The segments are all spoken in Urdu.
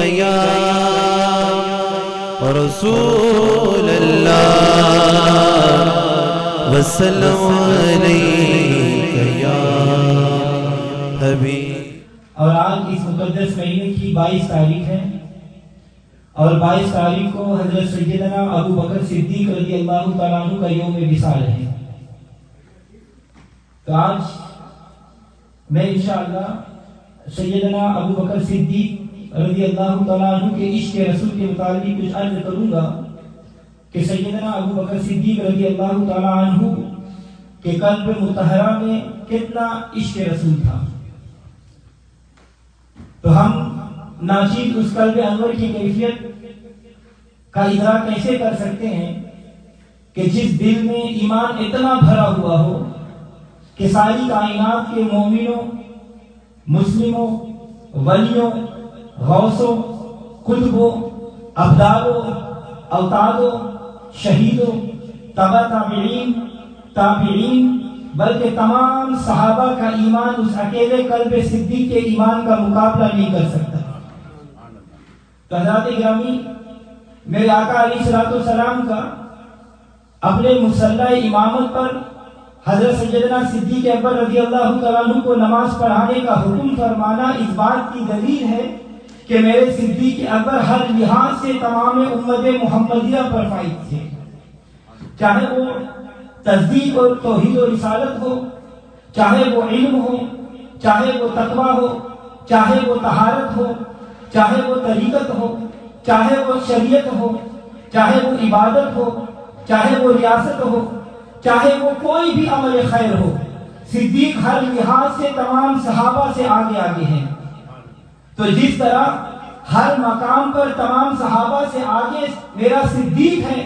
یا رسول اللہ وسلم علیک یا حبیب۔ اور آج اس مقدس مہینے کی 22 تاریخ ہے، اور 22 تاریخ کو حضرت سیدنا ابو بکر صدیق رضی اللہ تعالیٰ عنہ کا یوم وصال ہے۔ تو آج میں انشاءاللہ سیدنا ابو بکر صدیق رضی اللہ تعالیٰ عنہ کے عشق رسول کے متعلق کچھ عرض کروں گا کہ سیدنا ابو بکر صدیق رضی اللہ تعالیٰ عنہ کے قلب مطہرہ میں کتنا عشق رسول تھا۔ تو ہم ناچیز اس قلب انور کی کیفیت کا ادراک کیسے کر سکتے ہیں کہ جس دل میں ایمان اتنا بھرا ہوا ہو کہ ساری کائنات کے مومنوں، مسلموں، ولیوں، غوثوں، قطبوں، ابدالوں، اوتادوں، شہیدوں، تبع تابعین بلکہ تمام صحابہ کا ایمان اس اکیلے قلب صدیق کے ایمان کا مقابلہ نہیں کر سکتا۔ تو حضرات گرامی، میرے آقا علیہ السلام کا اپنے مصلی امامت پر حضرت سیدنا صدیق اکبر رضی اللہ تعالیٰ عنہ کو نماز پڑھانے کا حکم فرمانا اس بات کی دلیل ہے کہ میرے صدیق اکبر ہر لحاظ سے تمام امت محمدیہ پر فائز تھے، چاہے وہ تصدیق اور توحید و رسالت ہو، چاہے وہ علم ہو، چاہے وہ تقویٰ ہو، چاہے وہ طہارت ہو، چاہے وہ طریقت ہو، چاہے وہ شریعت ہو، چاہے وہ عبادت ہو، چاہے وہ ریاست ہو، چاہے وہ کوئی بھی عمل خیر ہو، صدیق ہر لحاظ سے تمام صحابہ سے آگے ہیں۔ تو جس طرح ہر مقام پر تمام صحابہ سے آگے میرا صدیق ہے،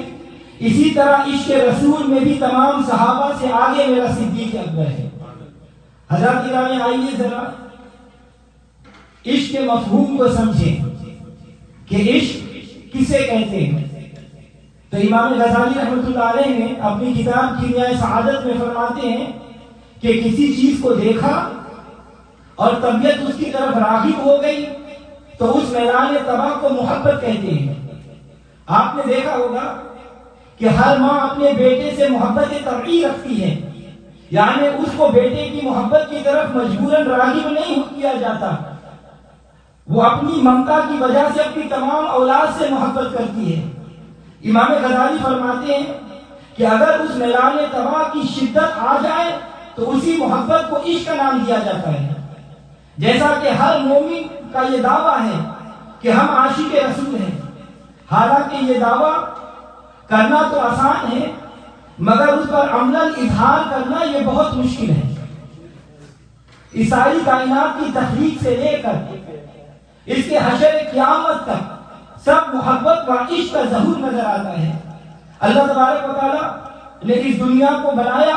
اسی طرح عشق رسول میں بھی تمام صحابہ سے آگے میرا صدیق اکبر ہے۔ حضرات گرامی، آئیے ذرا عشق کے مفہوم کو سمجھیں کہ عشق کسے کہتے ہیں۔ تو امام غزالی رحمۃ اللہ علیہ نے اپنی کتاب کیمیائے سعادت میں فرماتے ہیں کہ کسی چیز کو دیکھا اور طبیعت اس کی طرف راغب ہو گئی تو اس میدان طبع کو محبت کہتے ہیں۔ آپ نے دیکھا ہوگا کہ ہر ماں اپنے بیٹے سے محبت طبعی رکھتی ہے، یعنی اس کو بیٹے کی محبت کی طرف مجبوراً راغب نہیں کیا جاتا، وہ اپنی ممتا کی وجہ سے اپنی تمام اولاد سے محبت کرتی ہے۔ امام غزالی فرماتے ہیں کہ اگر اس میدان طبع کی شدت آ جائے تو اسی محبت کو عشق کا نام دیا جاتا ہے۔ جیسا کہ ہر مومن کا یہ دعویٰ ہے کہ ہم عاشق رسول ہیں، حالانکہ یہ دعویٰ کرنا تو آسان ہے مگر اس پر عملاً اظہار کرنا یہ بہت مشکل ہے۔ اس ساری کائنات کی تخلیق سے لے کر اس کے حشر قیامت تک سب محبت و عشق کا ظہور نظر آتا ہے۔ اللہ تبارک و تعالیٰ نے اس دنیا کو بنایا،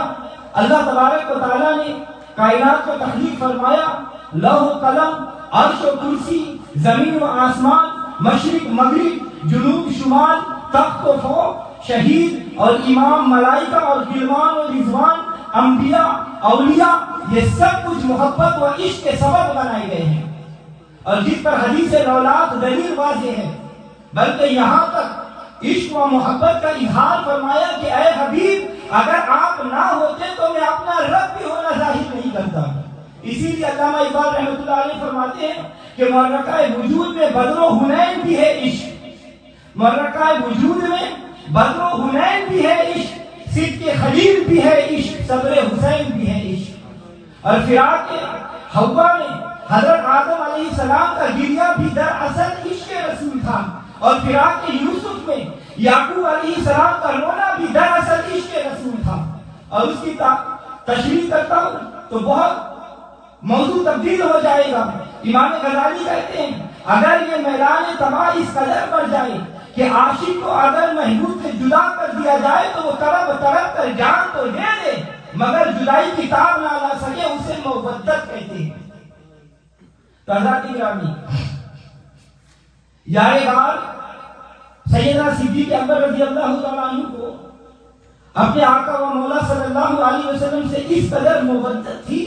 اللہ تبارک و تعالیٰ نے کائنات کو تخلیق فرمایا، لوح و قلم، عرش و کرسی، زمین و آسمان، مشرق مغرب، جنوب شمال، تخت و فوق، شہید اور امام، ملائکہ اور غلمان و رضوان، انبیاء، اولیاء، یہ سب کچھ محبت و عشق کے سبب بنائے گئے ہیں، اور جس پر حدیث رولات دلیل واضح ہے، بلکہ یہاں تک عشق و محبت کا اظہار فرمایا کہ اے حبیب، اگر آپ نہ ہوتے تو میں اپنا رب بھی ہونا ظاہر نہیں کرتا۔ اسی لیے علامہ اقبال رحمۃ اللہ علیہ فرماتے ہیں کہ معرکہ وجود میں بدر و حنین بھی ہے عشق، معرکہ وجود میں بدر و حنین بھی ہے عشق، صدق خلیل بھی ہے عشق، صبر حسین بھی ہے عشق۔ اور فراق حوا میں حضرت آدم علیہ السلام کا گریہ بھی دراصل عشق رسول تھا، اور فراق یوسف میں یعقوب علیہ السلام کا رونا بھی دراصل عشق رسول تھا۔ اور اس کی تشریح کرتا ہوں تو بہت موضوع تبدیل ہو جائے گا۔ امام غزالی کہتے ہیں اگر یہ میدان طبع اس قدر بڑھ جائے کہ عاشق کو اگر محبوب سے جدا کر دیا جائے تو وہ طرب طرب کر جان تو دے دے مگر جدائی کی تاب نہ لا سکے، اسے مودت کہتے ہیں۔ تو حضرات گرامی، یار غار سیدنا صدیق اکبر رضی اللہ تعالیٰ عنہ کو اپنے آقا و مولا صلی اللہ علیہ وسلم سے اس قدر محبت تھی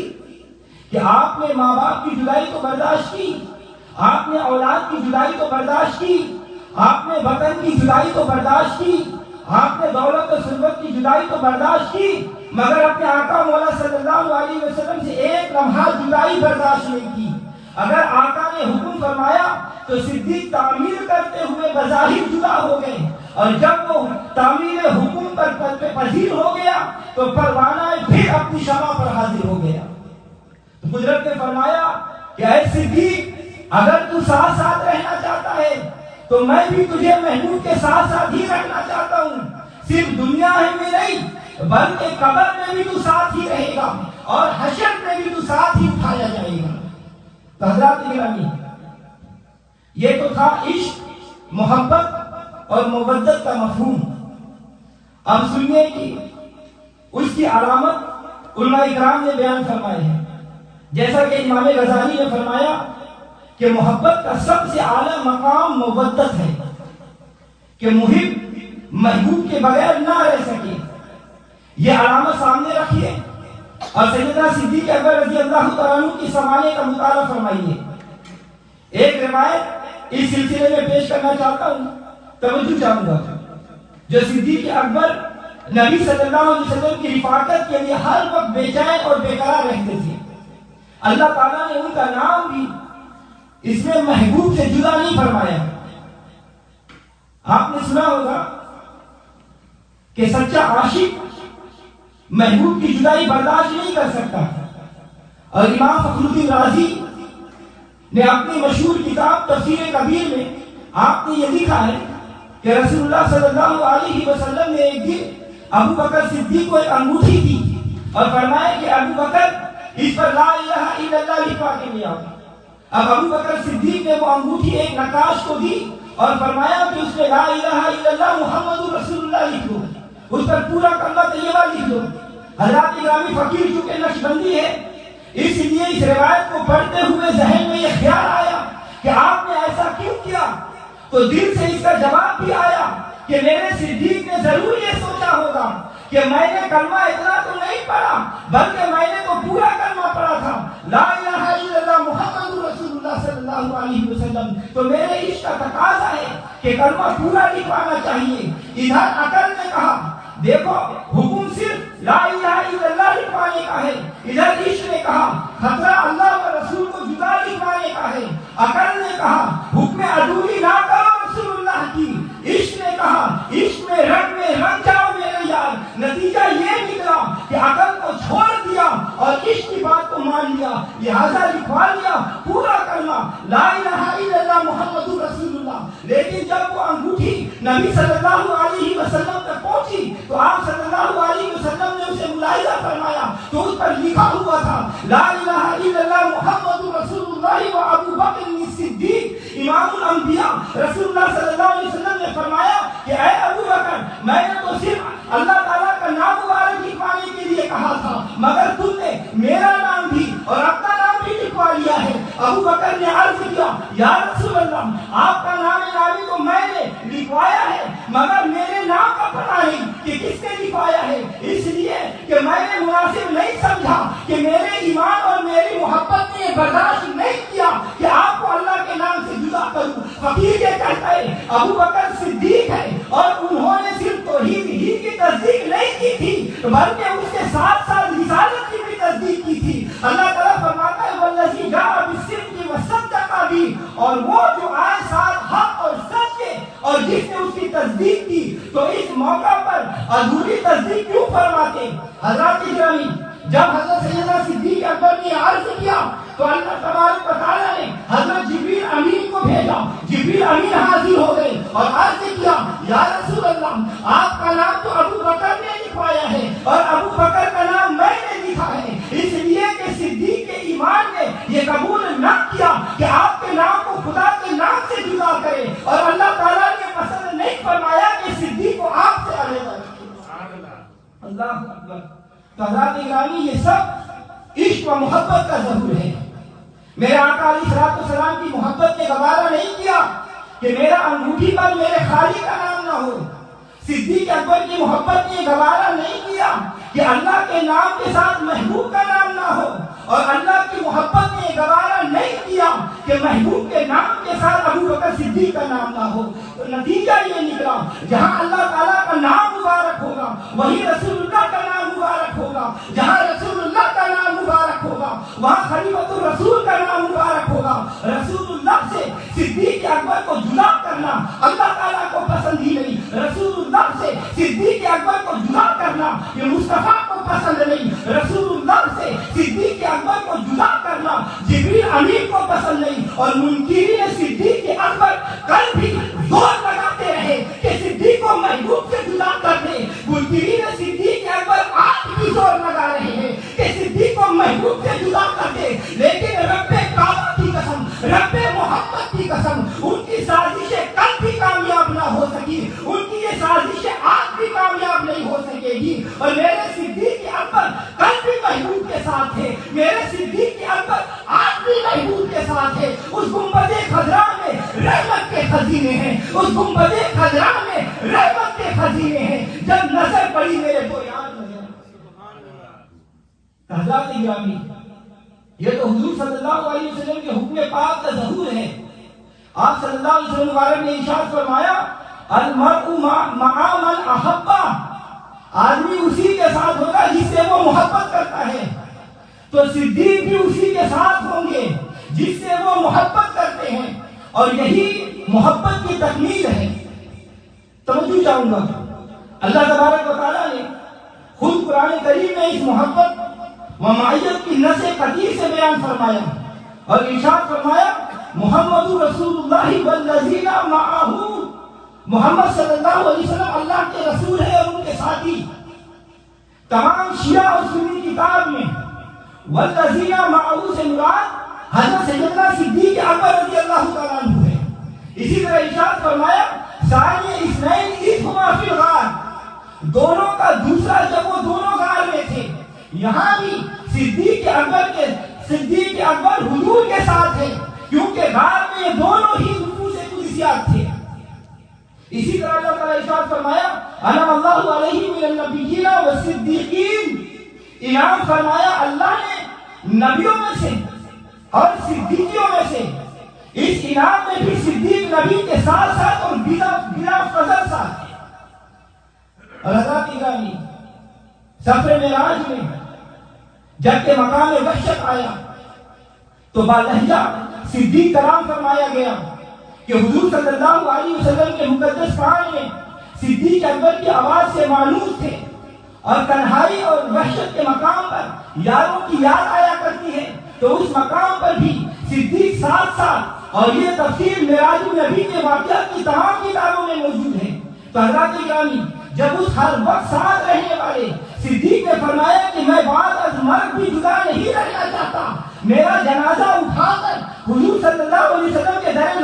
کہ آپ نے ماں باپ کی جدائی تو برداشت کی، آپ نے اولاد کی جدائی تو برداشت کی، آپ نے وطن کی جدائی تو برداشت کی، آپ نے دولت و ثروت کی جدائی تو برداشت کی، مگر اپنے آقا مولا صلی اللہ علیہ وسلم سے ایک لمحہ جدائی برداشت نہیں کی۔ اگر آقا نے حکم فرمایا تو صدیق تعمیر کرتے ہوئے بظاہر جدا ہو گئے، اور جب وہ تعمیر حکم پر پذیر ہو گیا تو پروانہ پھر اپنی شمع پر حاضر ہو گیا۔ تو قدرت نے فرمایا کہ اے صدیق، اگر تو ساتھ ساتھ رہنا چاہتا ہے تو میں بھی تجھے محبوب کے ساتھ ساتھ ہی رکھنا چاہتا ہوں، صرف دنیا میں نہیں بلکہ قبر میں بھی تو ساتھ ہی رہے گا اور حشر میں بھی تو ساتھ ہی اٹھایا جائے گا۔ تو حضرات گرامی، یہ تو تھا عشق، محبت اور مودت کا مفہوم۔ اب سنیے کہ اس کی علامت علماء اکرام نے بیان فرمائے ہیں۔ جیسا کہ امام غزالی نے فرمایا کہ محبت کا سب سے اعلیٰ مقام مودت ہے، کہ محب محبوب کے بغیر نہ رہ سکے۔ یہ علامت سامنے رکھیے اور سیدنا صدیق اکبر رضی اللہ تعالیٰ عنہ کی سمانے کا مطالعہ فرمائیے۔ ایک روایت اس سلسلے میں پیش کرنا چاہتا ہوں، توجہ چاہوں گا۔ جو صدیق اکبر نبی صلی اللہ علیہ وسلم کی رفاقت کے لیے ہر وقت بے چین اور بے قرار رہتے تھے، اللہ تعالیٰ نے ان کا نام بھی اس میں محبوب سے جدا نہیں فرمایا۔ آپ نے سنا ہوگا کہ سچا عاشق محبوب کی جدائی برداشت نہیں کر سکتا، اور امام فخر الدین رازی نے اپنی مشہور کتاب تفسیر کبیر میں آپ نے یہ لکھا ہے کہ رسول اللہ صلی اللہ علیہ وسلم نے ایک دن ابو بکر صدیق کو ایک انگوٹھی دی اور فرمایا کہ ابو بکر اس پر لا الہ الا اللہ لکھوا کے لے آؤ۔ اب ابو بکر صدیق نے وہ انگوٹھی ایک نقاش کو دی اور فرمایا کہ اس میں لا الہ الا اللہ محمد رسول اللہ لکھ دو، اس پر پورا کلمہ طیبہ لکھ دو۔ حضرات گرامی، فقیر چونکہ نقشبندی ہے، اس لیے اس روایت کو پڑھتے ہوئے ذہن میں یہ خیال آیا کہ آپ نے ایسا کیوں کیا؟ تو دل سے اس کا جواب بھی آیا کہ میرے صدیق نے ضرور یہ سوچا ہوگا کہ میں نے کلمہ اتنا تو نہیں پڑھا بلکہ میں نے تو پورا کلمہ پڑھا تھا، لا الہ الا اللہ محمد رسول اللہ صلی اللہ علیہ وسلم، تو میرے عشق کا تقاضا ہے کہ کلمہ پورا لکھوانا چاہیے۔ ادھر عقل نے کہا دیکھو حکم صرف لا الہ الا اللہ لکھوانے کا ہے، ادھر عشق نے کہا خطرہ اللہ و رسول کو جدا لکھوانے کا ہے۔ عقل نے کہا حکم عدولی نہ کرو رسول اللہ کی، عشق نے کہا عشق میں رنگ جاؤ میرے یار۔ نتیجہ یہ نکلا کہ عقل کو چھوڑ دیا اور عشق کی بات کو مان لیا، لہذا لکھوا لیا پورا کلمہ لا الہ الا اللہ محمد رسول اللہ۔ لیکن جب وہ انگوٹھی نبی صلی اللہ علیہ وسلم تک پہنچی تو آپ صلی اللہ علیہ وسلم نے اسے ملاحظہ فرمایا تو اس پر لکھا ہوا تھا لا الہ الا اللہ محمد رسول اللہ و ابو بکر صدیق امام الانبیاء۔ رسول اللہ صلی اللہ علیہ وسلم نے فرمایا کہ اے ابو بکر، میں نے تو صرف اللہ تعالیٰ کا نام مبارک لکھوانے کے لیے کہا تھا، مگر تم نے میرا نام بھی اور اپنا نام بھی لکھوا لیا ہے۔ ابو بکر نے عرض کیا یا رسول اللہ، آپ کا نام نامی تو میں نے لکھوایا ہے مگر میرے نام کا پتہ نہیں کہ کس نے لکھوایا ہے، اس لیے کہ میں نے مناسب نہیں سمجھا کہ میرے ایمان اور میری محبت نے برداشت نہیں کیا کہ آپ کو اللہ کے نام سے جدا کروں۔ فقیر یہ کہتا ہے ابو بکر صدیق ہے اور انہوں نے صرف توحید ہی کی تصدیق نہیں کی تھی بلکہ اس کے ساتھ ساتھ رسالت کی بھی تصدیق کی تھی۔ اللہ تعالیٰ فرماتا ہے والذی جاء بالصدق وصدق بھی، اور وہ جو آئے ساتھ حق اور سچ کے اور جس نے اس کی تصدیق کی، تو اس موقع پر ادھوری تصدیق کیوں فرماتے؟ حضرات گرامی، جب حضرت سیدنا صدیق اکبر نے عرض کیا تو اللہ تبارک و تعالیٰ نے حضرت جبریل امین کو بھیجا۔ جبریل امین حاضر ہو گئے اور عرض کیا یا رسول اللہ، آپ کا نام تو ابو بکر نے لکھوایا ہے اور ابو بکر کا نام میں نے لکھا ہے، اس لیے کہ صدیق کے ایمان نے یہ قبول نہ کیا کہ آپ کے نام کو خدا کے نام سے جدا کرے، اور اللہ تعالیٰ نے پسند نہیں فرمایا کہ صدیق کو آپ سے علیحدہ رکھے۔ اللہ اکبر۔ تو حضرات گرامی، یہ سب عشق و محبت کا ظہور ہے۔ میرے آقا علیہ السلام کی محبت نے گوارا نہیں کیا کہ میرا انگوٹھی پر میرے خالق کا نام نہ ہو۔ صدیق اکبر کی محبت نے گوارا نہیں کیا کہ اللہ کے نام کے ساتھ محبوب کا نام نہ ہو، اور اللہ کی محبت نے گوارا نہیں کیا کہ محبوب کے نام کے ساتھ ابو بکر صدیق کا نام نہ ہو. تو نتیجہ یہ نکلا جہاں اللہ تعالیٰ کا نام مبارک ہوگا وہی رسول اللہ کا نام مبارک ہوگا. جہاں رسول اللہ کا نام مبارک ہوگا وہاں خلیفۃ الرسول کا نام مبارک ہوگا. رسول اللہ سے صدیق اکبر کو جدا کرنا اللہ تعالیٰ کو پسند ہی نہیں. رسول اللہ سے صدیق اکبر کو جدا کرنا یہ مصطفیٰ کو پسند نہیں. رسول اللہ سے صدیق اکبر کو جدا کرنا جبریل امین کو پسند نہیں. اور منکرین صدیق اکبر کل بھی زور لگاتے رہے کہ صدیق کو محبوب سے جدا کر دے. منکرین صدیق اکبر آج بھی زور لگا رہے ہیں کہ صدیق کو محبوب سے جدا کر دے. لیکن رب کعبہ کی قسم رب محمد کی قسم ان کی سازشیں کل بھی کامیاب نہ ہو سکی. ان کی یہ سازشیں آج بھی کامیاب نہیں ہو سکے گی. اور میرے صدیق اکبر کل بھی محبوب کے ساتھ ہے. میرے صدیق اکبر آج بھی محبوب کے ساتھ ہے. اس گنبد خضرا میں رحمت کے خزینے ہیں. اس گنبد خضرا میں رحمت کے خزینے ہیں. جب نظر پڑی میرے تو یاد لگا. حضرات گرامی یہ تو حضور صلی اللہ علیہ وسلم کے حکم پاک کا ظہور ہے. آپ صلی اللہ علیہ وسلم والے نے ارشاد فرمایا المرء مع من احب. آدمی اسی کے ساتھ ہوگا جس سے وہ محبت کرتا ہے. تو صدیق بھی اسی کے ساتھ ہوں گے جس سے وہ محبت کرتے ہیں. اور یہی محبت کی تکمیل ہے. توجہ چاہوں گا اللہ تبارک و تعالیٰ نے خود قرآن کریم میں اس محبت و معیت کی نص قطعی سے بیان فرمایا اور ارشاد فرمایا محمد رسول اللہ والذین معہ. محمد صلی اللہ علیہ وسلم اللہ کے رسول ہے اور ان کے ساتھی. تمام شیعہ اور سنی کتاب میں والذین معہ سے مراد حضرت سیدنا صدیق اکبر رضی اللہ تعالیٰ عنہ ہے. اسی طرح ارشاد فرمایا ثانی اثنین اذ ہما فی الغار. دونوں کا دوسرا جب وہ دونوں غار میں تھے. یہاں بھی صدیق اکبر حضور کے ساتھ ہے کیونکہ غار میں یہ دونوں ہی نفوس قدسیات تھے. اسی طرح اللہ تعالیٰ ارشاد فرمایا انعم اللہ علیہم من النبیین والصدیقین. انعام فرمایا اللہ نے نبیوں میں سے اور صدیقیوں میں سے. اس انعام میں بھی صدیق نبی کے ساتھ ساتھ اور بلا فضل ساتھ ہے. اور حضرات گرامی سفر معراج میں جب کہ مقام وحشت آیا تو بالہجہ صدیق کلام فرمایا گیا کہ حضور صلی اللہ علیہ وسلم کے مقدس قرآن میں صدیق اکبر کی آواز سے معلوم تھے. اور تنہائی اور وحشت کے مقام پر یاروں کی یاد آیا کرتی ہے تو اس مقام پر بھی صدیق ساتھ ساتھ. اور یہ تفسیر معراج النبی کے واقعات کی تمام کتابوں میں موجود ہے. تو حضرات گرامی جب اس ہر وقت ساتھ رہنے والے صدیق نے فرمایا کہ میں بعد از مرگ بھی جدا نہیں رہنا چاہتا. میرا جنازہ اٹھا کر حضور صلی اللہ علیہ وسلم کے در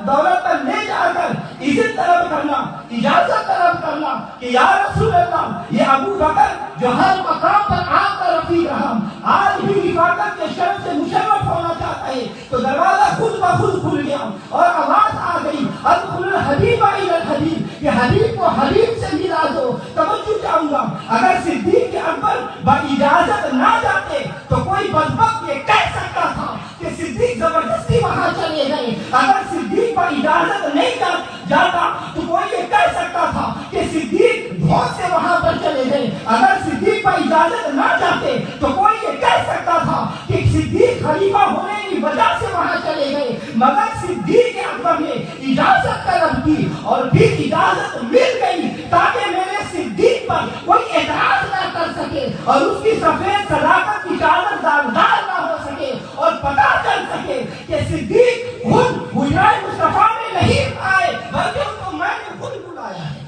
دولت پر لے جا کر عزت طلب کرنا اجازت طلب کرنا کہ یا رسول اللہ یہ ابو بکر جو ہر مقام پر آپ کا رفیق رہا آج بھی رفاقت کے شرف سے مشرف ہونا چاہتا ہے. تو دروازہ خود بخود کھل گیا اور آواز آ گئی ادخل الحبیب الی الحبیب کہ حبیب کو حبیب سے ملا دو. توجہ چاہوں گا اگر صدیق اکبر با اجازت نہ جاتے تو کوئی بدبخت یہ کہہ سکتا تھا کہ صدیق زبردستی وہاں چلے گئے. اگر صدیق با اجازت نہیں جاتا تو کوئی یہ کہہ سکتا تھا کہ صدیق بہت سے وہاں پر چلے گئے. اگر صدیق با اجازت نہ جاتے تو کوئی یہ کہہ سکتا تھا کہ صدیق خلیفہ ہونے کی وجہ سے وہاں چلے گئے. مگر صدیق اکبر نے اجازت طلب کی اور پھر اجازت مل گئی تاکہ میرے صدیق پر کوئی اعتراض نہ کر سکے اور اس کی سفید صداقت کی چادر داغدار نہ ہو سکے اور پتہ چل سکے کہ صدیق خود حجرہ مصطفیٰ میں نہیں آئے بلکہ ان کو میں نے خود بلایا ہے.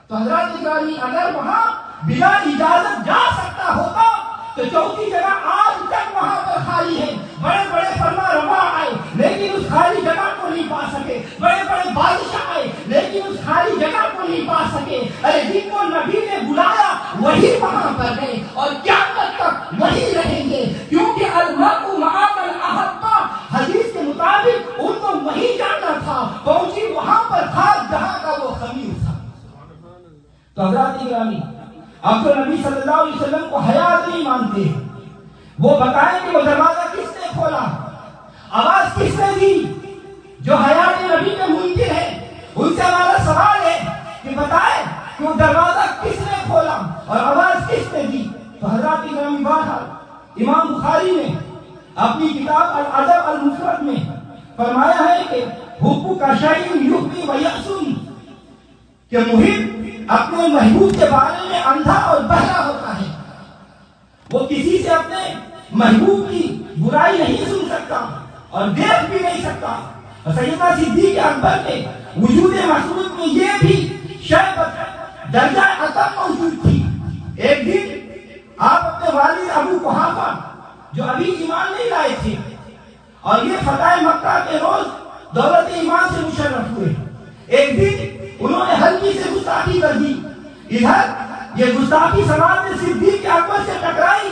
تو حضرات گرامی اگر وہاں بلا اجازت جا سکتا ہوتا تو چوتھی جگہ آج تک وہاں پر خالی ہے. بڑے بڑے فرما روا آئے لیکن اس خالی جگہ کو نہیں پا سکے. بڑے بڑے بادشاہ آئے لیکن اس خالی جگہ کو نہیں پا سکے. ارے جن کو نبی نے بلایا وہی وہاں پر گئے اور قیامت تک وہی رہیں گے کیونکہ المرء مع من احب. حدیث کے مطابق ان کو وہی جانا تھا پہنچی وہاں پر تھا جہاں کا وہ خمیر تھا. تو حضرات گرامی اب تو نبی صلی اللہ علیہ وسلم کو حیات نہیں مانتے. وہ بتائیں کہ وہ دروازہ کس نے کھولا، آواز کس نے دی؟ جو حیات نبی میں منکر ہے ان سے ہمارا سوال ہے کہ بتائیں کہ وہ دروازہ کس نے کھولا اور آواز کس نے دی؟ تو حضرات گرامی بہرحال امام بخاری نے اپنی کتاب الادب المفرد میں فرمایا ہے کہ حب کا شیء یحبی و یحسن، کہ محب اپنے محبوب کے بارے میں اندھا اور بہرا ہوتا ہے، وہ کسی سے اپنے محبوب کی برائی نہیں سن سکتا اور دیکھ بھی نہیں سکتا۔ اور سیدنا صدیق اکبر کے وجود مسعود میں یہ بھی شاید درجہ عطب موجود تھی۔ ایک دن آپ اپنے والد ابو قحافہ جو ابھی ایمان نہیں لائے تھے اور یہ فتح مکہ کے روز دولت ایمان سے مشرف ہوئے، ایک دن انہوں نے ہلکی سے گستاخی کر دی، ادھر یہ گستاخی سماج میں صدیق اکبر سے ٹکرائی،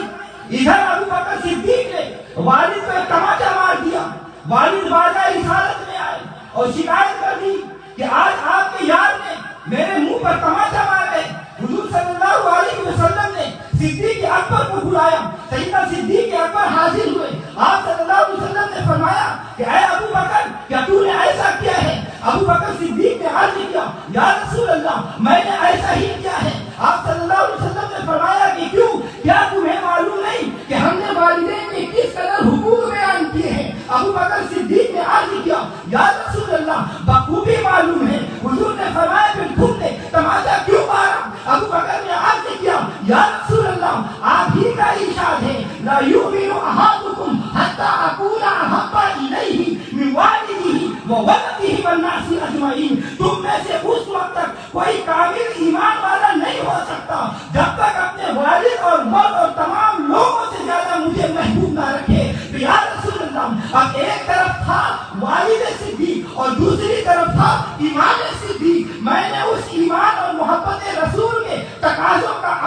ادھر ابو بکر صدیق نے والد کو ایک تماچا مار دیا۔ والد بارگاہ رسالت میں آئے اور شکایت کر دی کہ آج آپ کے یار نے میرے منہ پر تماچا مارا ہے۔ حضور صلی اللہ علیہ وسلم نے صدیق اکبر کو بلایا، سیدنا صدیق اکبر حاضر ہوئے، آپ صلی اللہ علیہ وسلم نے فرمایا کہ اے ابو بکر کیا تو نے ایسا کیا ہے؟ ابو بکر صدیق نے عرض کیا یا رسول اللہ میں نے ایسا ہی کیا ہے۔ آپ صلی اللہ علیہ وسلم نے فرمایا کہ کیوں؟ کیا تمہیں معلوم نہیں کہ ہم نے والدین میں کس قدر حقوق بیان کیے ہیں؟ ابو بکر صدیق نے عرض کیا یا رسول اللہ بخوبی معلوم ہے۔ حضور نے فرمایا پھر تم نے تماچا کیوں مارا؟ ابو بکر نے عرض کیا یا رسول اللہ آپ ہی کا ارشاد ہے لا یؤمن احدکم حتی اکون احب الیہ من والدہ وولدہ والناس اجمعین، تم میں سے اس وقت تک کوئی کامل ایمان والا نہیں ہو سکتا جب تک اپنے والد اور مرد اور تمام لوگوں سے زیادہ مجھے محبوب نہ رکھے۔ یا رسول اللہ اب ایک طرف تھا والد صدیق اور دوسری طرف تھا ایمان صدیق، میں نے اس ایمان اور محبت رسول کے تقاضوں کا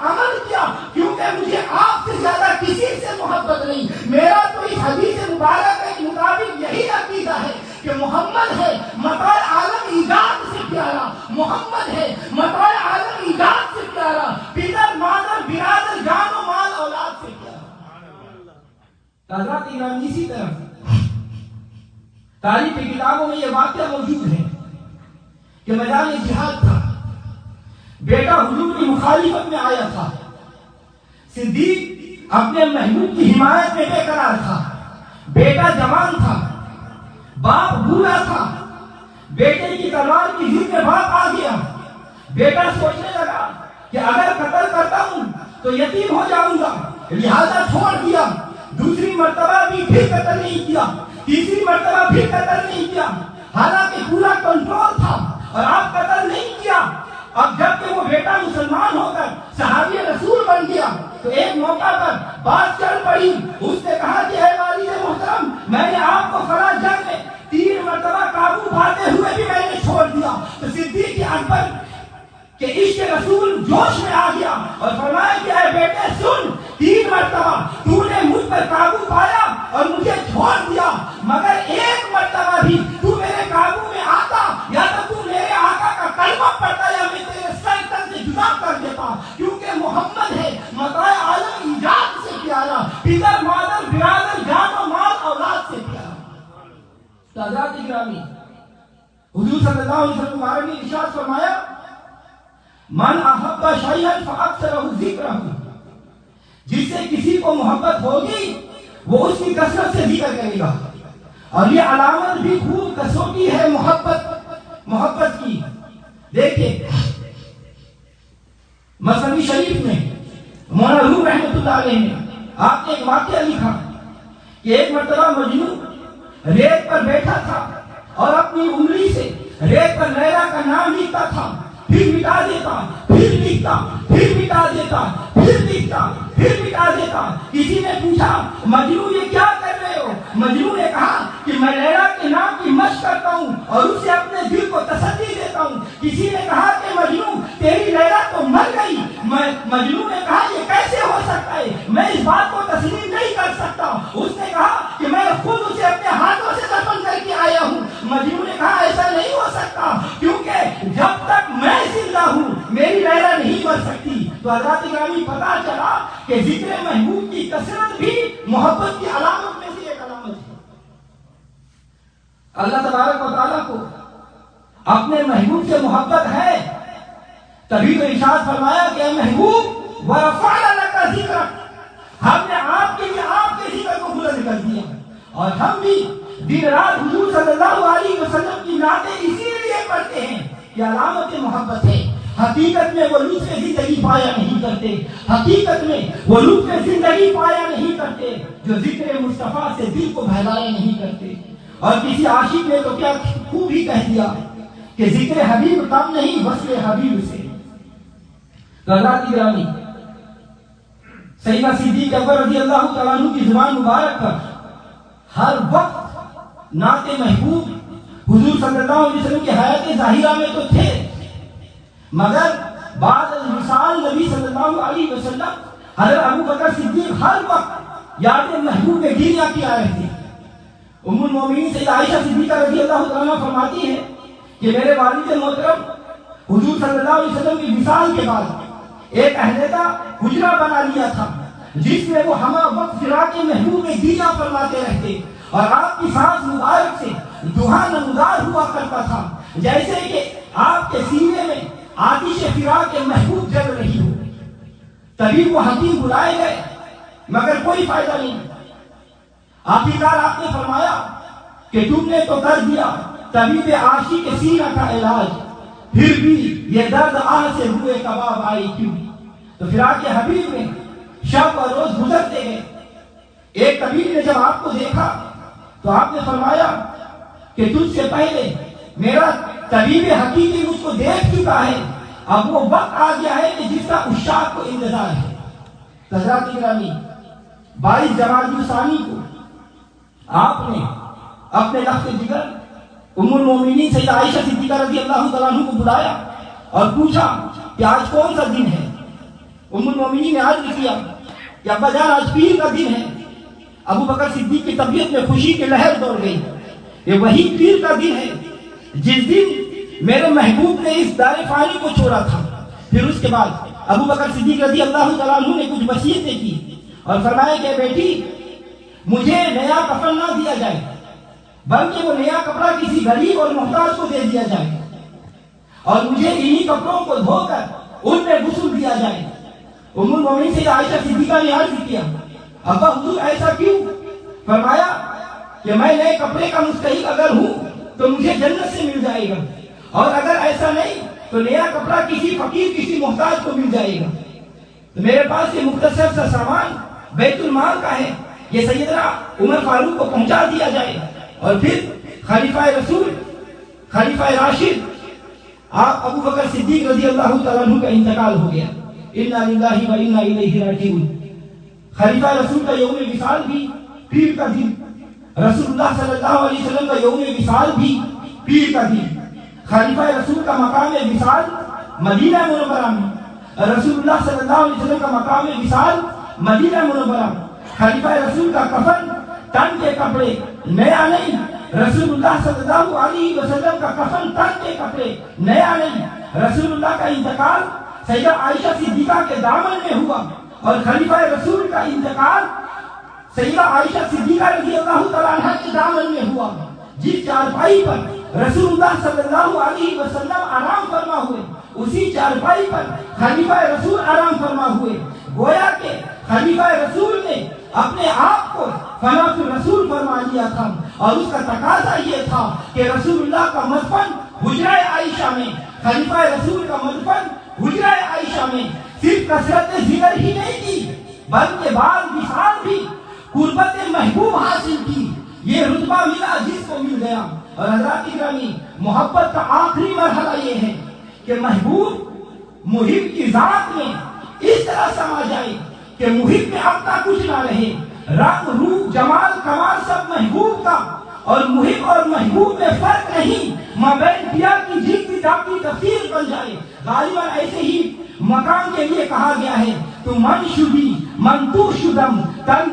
عمل کیا کیونکہ مجھے آپ سے زیادہ کسی سے محبت نہیں۔ میرا تو اس حدیث مبارک کے مطابق یہی عقیدہ ہے کہ محمد ہے متاع عالم ایجاد سے پیارا، محمد ہے متاع عالم ایجاد سے پیارا، پدر مادر برادر جان و مال اولاد سے پیارا۔ حضرات ایران اسی طرح تاریخ کی کتابوں میں یہ واقعہ موجود ہے کہ میدان جہاد تھا، بیٹا حضور کی مخالفت میں آیا تھا، صدیق اپنے محبوب کی حمایت میں بے قرار تھا، بیٹا جوان تھا، باپ بوڑھا تھا، بیٹے کی تلوار کی زد میں باپ آ گیا، بیٹا سوچنے لگا کہ اگر قتل کرتا ہوں تو یتیم ہو جاؤں گا، لہذا چھوڑ دیا، دوسری مرتبہ بھی پھر قتل نہیں کیا، تیسری مرتبہ بھی قتل نہیں کیا، حالانکہ پورا کنٹرول تھا اور آپ قتل نہیں کیا۔ اب جب کہ وہ بیٹا مسلمان ہو کر صحابی رسول بن گیا تو ایک موقع پر بات چل پڑی، اس نے کہا کہ اے والد محترم میں نے آپ کو فلاں جنگ میں 3 مرتبہ قابو پاتے ہوئے بھی میں نے چھوڑ دیا۔ تو صدیق اکبر کہ عشق رسول جوش میں آ گیا اور فرمایا کہ اے بیٹے سن، 3 مرتبہ تو نے مجھ پر قابو پایا اور مجھے چھوڑ دیا، مگر ایک مرتبہ بھی تو میرے قابو میں آتا یا تو تو میرے آقا کا کلمہ پڑھتا یا میں تیرے سر تن سے جدا کر دیتا، کیونکہ محمد ہے متاع عالم ایجاد سے پیارا، پدر مادر برادر جان و مال اولاد سے پیارا۔ حضرات گرامی حضور صلی اللہ علیہ وسلم نے ارشاد فرمایا من احب شیئا فاکثر ذکرہ، جس سے کسی کو محبت ہوگی وہ اس کی کثرت سے ذکر کرے گا، اور یہ علامت بھی خوب کسوٹی ہے محبت کی۔ دیکھیں مثنوی شریف میں مولانا روح رحمۃ اللہ علیہ نے آپ نے ایک واقعہ لکھا کہ ایک مرتبہ مجنون ریت پر بیٹھا تھا اور اپنی انگلی سے ریت پر لیلا کا نام لکھتا تھا، پھر مٹا دیتا، پھر لکھتا، پھر مٹا دیتا، پھر لکھتا، پھر مٹا دیتا۔ کسی نے پوچھا مجنون یہ کیا کر رہے ہو؟ مجنون نے کہا کہ میں لیلا کے نام کی مشق کرتا ہوں اور اسے اپنے دل کو تسلی دیتا ہوں۔ کسی نے کہا کہ مجنون تیری لیلا تو مر گئی۔ مجنون نے کہا یہ کیسے ہو سکتا ہے، میں اس بات کو تسلیم نہیں کر سکتا۔ اس نے کہا کہ میں خود اسے اپنے ہاتھوں سے دفن کر کے آیا ہوں۔ مجنون نے کہا ایسا نہیں ہو سکتا کیونکہ جب تک میں زندہ ہوں میری لیلا نہیں مر سکتی۔ تو حضرات گرامی پتہ چلا کہ کہ ذکر محبوب کی کثرت بھی محبت کی علامت میں سے ایک علامت ہے۔ اللہ تبارک و تعالیٰ کو اپنے محبوب سے محبت ہے، تبھی تو ارشاد فرمایا کہ اے محبوب وَرَفَعْنَا لَكَ ذِكْرَكَ، ہم نے آپ کے لیے آپ کے ذکر کو بلند کر دیا، اور ہم بھی دن رات حضور صلی اللہ علیہ وسلم کی نعتیں اسی لیے پڑھتے ہیں کہ علامت محبت ہے۔ حقیقت میں وہ لطف زندگی پایا نہیں کرتے، حقیقت میں وہ لطف زندگی پایا نہیں کرتے جو ذکر مصطفیٰ سے دل کو بہلایا نہیں کرتے۔ اور کسی عاشق نے تو کیا خوب ہی کہہ دیا کہ ذکر حبیب کم نہیں وصل حبیب سے۔ تو حضرات گرامی، سیدنا صدیق اکبر رضی اللہ تعالیٰ عنہ کی زبان مبارک پر ہر وقت نعت محبوب حضور صلی اللہ علیہ وسلم کی حیات ظاہرہ میں تو تھے، مگر بعد الوصال نبی صلی اللہ علیہ وسلم حضرت ابو بکر صدیق ہر وقت یاد محبوب میں گریہ کیا رہتے۔ ام المومنین سیدہ عائشہ صدیقہ رضی اللہ تعالیٰ فرماتی ہے کہ میرے والد محترم حضور صلی اللہ علیہ وسلم کی وصال کے بعد ایک علیحدہ حجرہ بنا لیا تھا جس میں وہ ہمہ وقت فراق محبوب میں گریہ فرماتے رہتے، اور آپ کی سانس مبارک سے دھواں نمودار ہوا کرتا تھا جیسے کہ آپ کے سینے میں آتش فراق محبوب جل رہی ہو۔ تبھی وہ حکیم بلائے گئے مگر کوئی فائدہ نہیں۔ آخرکار آپ نے فرمایا کہ تم نے تو کر دیا طبیب عاشق کے سینہ کا علاج، پھر بھی یہ درد آہ سے ہوئے کباب آئی کیوں؟ تو فراق حبیب میں شب اور روز گزرتے گئے۔ ایک طبیب نے جب آپ کو دیکھا تو آپ نے فرمایا کہ تجھ سے پہلے میرا طبیب حقیقی مجھ کو دیکھ چکا ہے، اب وہ وقت آ گیا ہے کہ جس کا عشاق کو انتظار ہے۔ حضرات گرامی، 22 جمادی الثانی کو آپ نے اپنے لخت جگر ام المومنین سیدہ عائشہ صدیقہ رضی اللہ تعالیٰ عنہ کو بلایا اور پوچھا کہ آج کون سا دن ہے؟ ام المومنین نے عرض کیا کہ ابا جان آج پیر کا دن ہے۔ ابو بکر صدیق کی طبیعت میں خوشی کی لہر دوڑ گئی، یہ وہی پیر کا دن ہے جس دن میرے محبوب نے اس دار فانی کو چھوڑا تھا۔ پھر اس کے بعد ابو بکر صدیق رضی اللہ تعالیٰ عنہ نے کچھ وصیتیں کی اور فرمایا کہ بیٹی مجھے نیا کفن نہ دیا جائے بلکہ وہ نیا کپڑا کسی غریب اور محتاج کو دے دیا جائے، اور مجھے انہی کپڑوں کو دھو کر ان میں غسل دیا جائے۔ ام المومنین سیدہ عائشہ صدیقہ نے عرض کیا ابا حضور ایسا کیوں؟ فرمایا کہ میں نئے کپڑے کا مستحق اگر ہوں تو مجھے جنت سے مل جائے گا، اور اگر ایسا نہیں تو نیا کپڑا کسی فقیر کسی محتاج کو مل جائے گا۔ تو میرے پاس یہ مختصر سا سامان بیت المال کا ہے، یہ سیدنا عمر فاروق کو پہنچا دیا جائے، اور پھر خلیفہ رسول خلیفہ راشد آپ ابو بکر صدیق رضی اللہ تعالیٰ عنہ کا انتقال ہو گیا۔ انا للہ و انا الیہ راجعون۔ خلیفہ رسول کا یوم وصال بھی پیر کا دن، رسول اللہ صلی اللہ علیہ وسلم کا یوم وصال بھی پیر کا دن۔ خلیفہ رسول کا مقام وصال مدینہ منورہ میں، رسول اللہ صلی اللہ علیہ وسلم کا مقام وصال مدینہ منورہ میں۔ خلیفہ رسول کا کفن تن کے کپڑے نیا نہیں، رسول اللہ صلی اللہ علیہ وسلم کا کفن تن کے کپڑے نیا نہیں۔ رسول اللہ کا انتقال سیدہ عائشہ صدیقہ کے دامن میں ہوا، اور خلیفہ رسول کا انتقال سیدہ عائشہ صدیقہ رضی اللہ تعالیٰ عنہ کے دامن میں ہوا۔ جس چارپائی پر رسول اللہ صلی اللہ علیہ وسلم آرام فرما ہوئے اسی چارپائی پر خلیفہ رسول آرام فرما ہوئے۔ گویا کہ خلیفہ رسول نے اپنے آپ کو فناۃ الرسول فرما لیا تھا، اور اس کا تقاضا یہ تھا کہ رسول اللہ کا مدفن حجرہ عائشہ میں، خلیفہ رسول کا مدفن حجرہ عائشہ میں۔ صرف کثرت ذکر ہی نہیں کی بلکہ بعد وصال بھی قربت محبوب حاصل کی، یہ رتبہ ملا جس کو مل گیا۔ اور حضرات گرامی، محبت کا آخری مرحلہ یہ ہے کہ محبوب محب کی ذات میں اس طرح سما جائے کہ محب میں اپنا کچھ نہ رہے، رنگ روپ جمال کمال سب محبوب کا، اور محب اور محبوب میں فرق نہیں، مابین پیا کی جلد کی تفسیر بن جائے۔ غالباً ایسے ہی مقام کے لیے کہا گیا ہے تو من شدی من تو شدم تن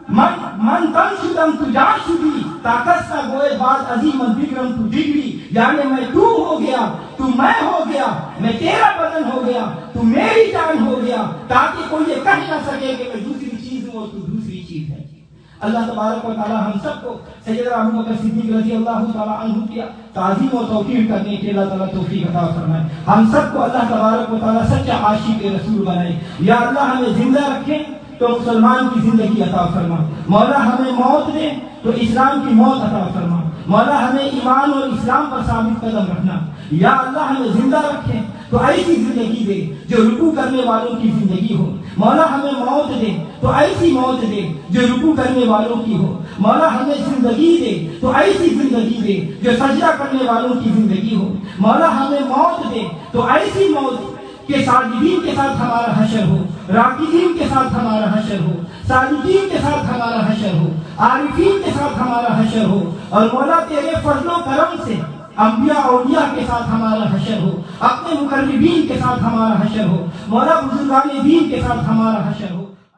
من تنشدم تجار شدی طاقت گوئے بات عظیم بگرم تو ڈگری، یعنی میں تو ہو گیا تو میں ہو گیا، میں تیرا بدن ہو گیا تو میری جان ہو گیا، تاکہ کوئی یہ کہہ نہ سکے کہ میں دوسری چیز ہوں اور تو دوسری چیز ہے۔ اللہ تبارک و تعالی ہم سب کو سیدنا ابو بکر صدیق رضی اللہ تعالی عنہ کی تعظیم و توقیر کرنے کی اللہ تعالی توفیق عطا فرمائے۔ ہم سب کو اللہ تبارک و تعالی سچا عاشق رسول بنائے۔ یا اللہ ہمیں زندہ رکھے تو مسلمان کی زندگی عطا فرما، مولا ہمیں موت دے تو اسلام کی موت عطا فرما، مولا ہمیں ایمان اور اسلام پر ثابت قدم رکھنا۔ یا اللہ ہمیں زندہ رکھے تو ایسی زندگی دے جو رکوع کرنے والوں کی زندگی ہو، مولا ہمیں موت دے تو ایسی موت دے جو رکوع کرنے والوں کی ہو، مولا ہمیں زندگی دے تو ایسی زندگی دے جو سجدہ کرنے والوں کی زندگی ہو، مولا ہمیں موت دے تو ایسی موت کہ ساجدین کے ساتھ ہمارا حشر ہو، راکعین کے ساتھ ہمارا حشر ہو، ساجدین کے ساتھ ہمارا حشر ہو، عارفین کے ساتھ ہمارا حشر ہو، اور مولا تیرے فضل و کرم سے انبیاء اولیاء کے ساتھ ہمارا حشر ہو، اپنے مقربین کے ساتھ ہمارا حشر ہو، مولا بزرگان دین کے ساتھ ہمارا حشر ہو۔